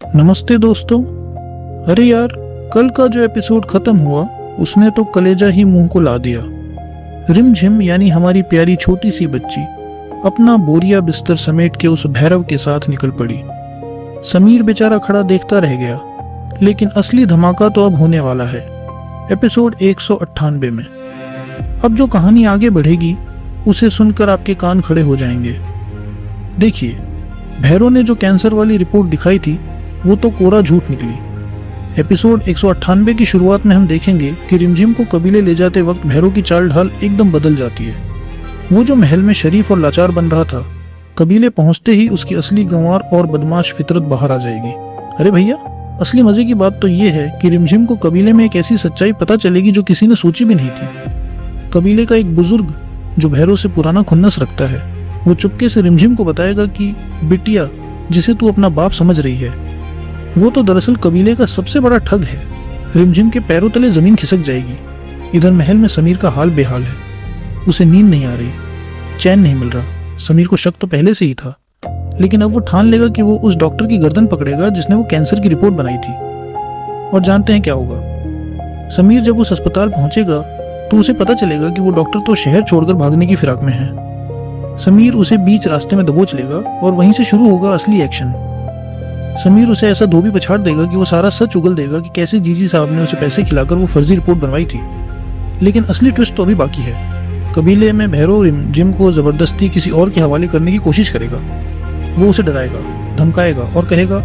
नमस्ते दोस्तों। अरे यार, कल का जो एपिसोड खत्म हुआ उसने तो कलेजा ही मुंह को ला दिया। रिमझिम यानी हमारी प्यारी छोटी सी बच्ची अपना बोरिया बिस्तर समेट के उस भैरव के साथ निकल पड़ी। समीर बेचारा खड़ा देखता रह गया, लेकिन असली धमाका तो अब होने वाला है एपिसोड 198 में। अब जो कहानी आगे बढ़ेगी उसे सुनकर आपके कान खड़े हो जाएंगे। देखिए, भैरव ने जो कैंसर वाली रिपोर्ट दिखाई थी वो तो कोरा झूठ निकली। एपिसोड 198 की शुरुआत में हम देखेंगे कि रिमझिम को कबीले ले जाते वक्त भैरव की चाल ढाल एकदम बदल जाती है। वो जो महल में शरीफ और लाचार बन रहा था, कबीले पहुंचते ही उसकी असली गंवार और बदमाश फितरत बाहर आ जाएगी। अरे भैया, असली मजे की बात तो ये है कि रिमझिम को कबीले में एक ऐसी सच्चाई पता चलेगी जो किसी ने सोची भी नहीं थी। कबीले का एक बुजुर्ग जो भैरव से पुराना खुन्नस रखता है, वो चुपके से रिमझिम को बताएगा कि बिटिया, जिसे तू अपना बाप समझ रही है, वो तो दरअसल कबीले का सबसे बड़ा ठग है। रिमझिम के पैरों तले जमीन खिसक जाएगी। इधर महल में समीर का हाल बेहाल है। उसे नींद नहीं आ रही, चैन नहीं मिल रहा। समीर को शक तो पहले से ही था, लेकिन अब वो ठान लेगा कि वो उस डॉक्टर की गर्दन पकड़ेगा जिसने वो कैंसर की रिपोर्ट बनाई थी। और जानते हैं क्या होगा? समीर जब उस अस्पताल पहुंचेगा तो उसे पता चलेगा कि वो डॉक्टर तो शहर छोड़कर भागने की फिराक में है। समीर उसे बीच रास्ते में दबोच लेगा और वहीं से शुरू होगा असली एक्शन। समीर उसे ऐसा धोबी पछाड़ देगा कि वो सारा सच उगल देगा कि कैसे जीजी साहब ने उसे पैसे खिलाकर वो फर्जी रिपोर्ट बनवाई थी। लेकिन असली ट्विस्ट तो अभी बाकी है। कबीले में भैरव रिमझिम को जबरदस्ती किसी और के हवाले करने की कोशिश करेगा। वो उसे डराएगा, धमकाएगा और कहेगा,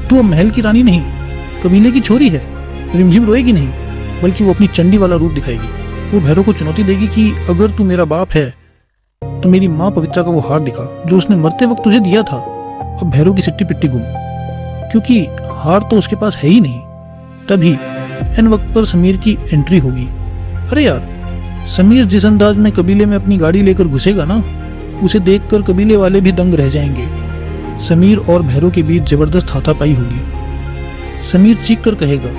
तू अब महल की रानी नहीं, कबीले की छोरी है। रिमझिम रोएगी नहीं, बल्कि वो अपनी चंडी वाला रूप दिखाएगी। वो भैरव को चुनौती देगी कि अगर तू मेरा बाप है तो मेरी माँ पवित्रा का वो हार दिखा जो उसने मरते वक्त तुझे दिया था। अब भैरव की सिट्टी पिट्टी गुम, क्योंकि हार तो उसके पास है ही नहीं। तभी एन वक्त पर समीर की एंट्री होगी। अरे यार, समीर जिस अंदाज में कबीले में अपनी गाड़ी लेकर घुसेगा ना, उसे देखकर कबीले वाले भी दंग रह जाएंगे। समीर और भैरव के बीच जबरदस्त हाथापाई होगी। समीर चीख कर कहेगा,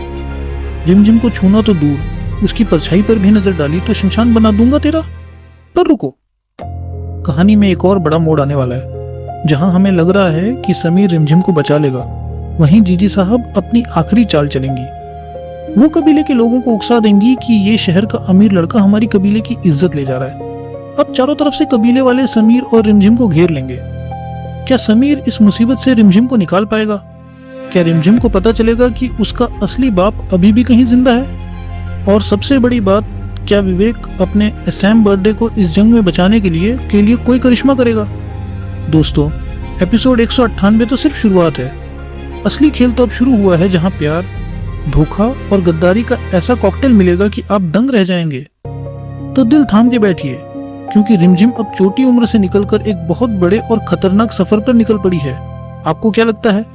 रिमझिम को छूना तो दूर, उसकी परछाई पर भी नजर डाली तो शमशान बना दूंगा तेरा। पर रुको, कहानी में एक और बड़ा मोड़ आने वाला है, जहां हमें लग रहा है कि समीर रिमझिम को बचा लेगा। वहीं जीजी साहब अपनी आखिरी चाल चलेंगी। वो कबीले के लोगों को उकसा देंगी कि ये शहर का अमीर लड़का हमारी कबीले की इज्जत ले जा रहा है। अब चारों तरफ से कबीले वाले समीर और रिमझिम को घेर लेंगे। क्या समीर इस मुसीबत से रिमझिम को निकाल पाएगा? क्या रिमझिम को पता चलेगा कि उसका असली बाप अभी भी कहीं जिंदा है? और सबसे बड़ी बात, क्या विवेक अपने एसएम बर्थडे को इस जंग में बचाने के लिए कोई करिश्मा करेगा? दोस्तों, एपिसोड 198 तो सिर्फ शुरुआत है। असली खेल तो अब शुरू हुआ है, जहां प्यार, धोखा और गद्दारी का ऐसा कॉकटेल मिलेगा कि आप दंग रह जाएंगे। तो दिल थाम के बैठिए, क्योंकि रिमझिम अब छोटी उम्र से निकलकर एक बहुत बड़े और खतरनाक सफर पर निकल पड़ी है। आपको क्या लगता है,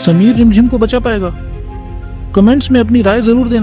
समीर रिमझिम को बचा पाएगा? कमेंट्स में अपनी राय जरूर देना।